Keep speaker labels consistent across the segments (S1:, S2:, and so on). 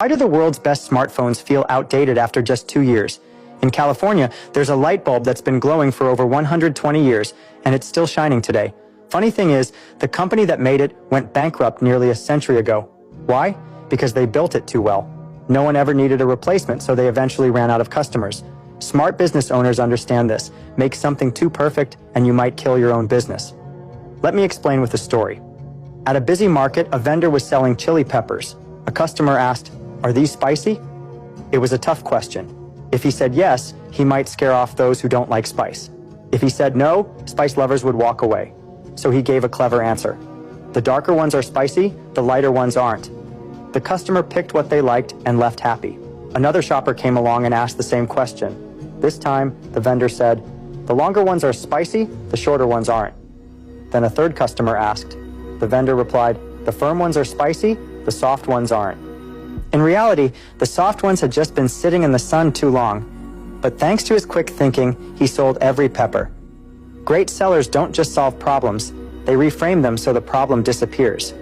S1: Why do the world's best smartphones feel outdated after just 2 years? In California, there's a light bulb that's been glowing for over 120 years, and it's still shining today. Funny thing is, the company that made it went bankrupt nearly a century ago. Why? Because they built it too well. No one ever needed a replacement, so they eventually ran out of customers. Smart business owners understand this. Make something too perfect, and you might kill your own business. Let me explain with a story. At a busy market, a vendor was selling chili peppers. A customer asked, "Are these spicy?" It was a tough question. If he said yes, he might scare off those who don't like spice. If he said no, spice lovers would walk away. So he gave a clever answer. The darker ones are spicy, the lighter ones aren't. The customer picked what they liked and left happy. Another shopper came along and asked the same question. This time, the vendor said, "The longer ones are spicy, the shorter ones aren't." Then a third customer asked. The vendor replied, "The firm ones are spicy, the soft ones aren't." In reality, the soft ones had just been sitting in the sun too long. But thanks to his quick thinking, he sold every pepper. Great sellers don't just solve problems, they reframe them so the problem disappears.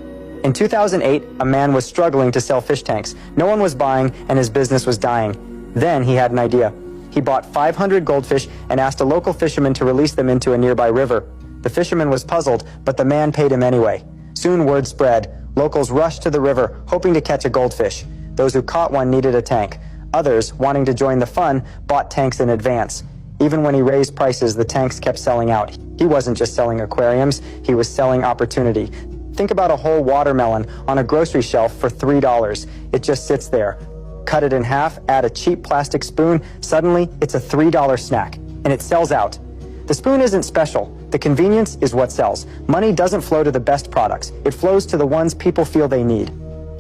S1: In 2008, a man was struggling to sell fish tanks. No one was buying, and his business was dying. Then he had an idea. He bought 500 goldfish and asked a local fisherman to release them into a nearby river. The fisherman was puzzled, but the man paid him anyway. Soon word spread. Locals rushed to the river, hoping to catch a goldfish. Those who caught one needed a tank. Others, wanting to join the fun, bought tanks in advance. Even when he raised prices, the tanks kept selling out. He wasn't just selling aquariums, he was selling opportunity. Think about a whole watermelon on a grocery shelf for $3. It just sits there. Cut it in half, add a cheap plastic spoon, suddenly it's a $3 snack, and it sells out. The spoon isn't special. The convenience is what sells. Money doesn't flow to the best products. It flows to the ones people feel they need.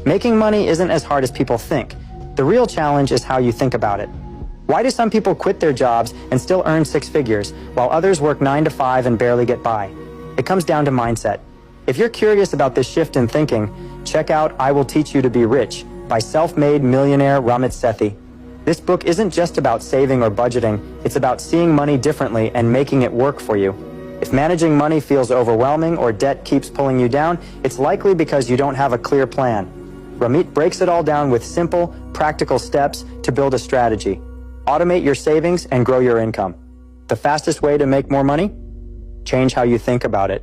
S1: Making money isn't as hard as people think. The real challenge is how you think about it. Why do some people quit their jobs and still earn 6 figures, while others work 9 to 5 and barely get by? It comes down to mindset. If you're curious about this shift in thinking, check out I Will Teach You to Be Rich by self-made millionaire Ramit Sethi. This book isn't just about saving or budgeting, it's about seeing money differently and making it work for you. If managing money feels overwhelming or debt keeps pulling you down, it's likely because you don't have a clear plan. Ramit breaks it all down with simple, practical steps to build a strategy. Automate your savings and grow your income. The fastest way to make more money? Change how you think about it.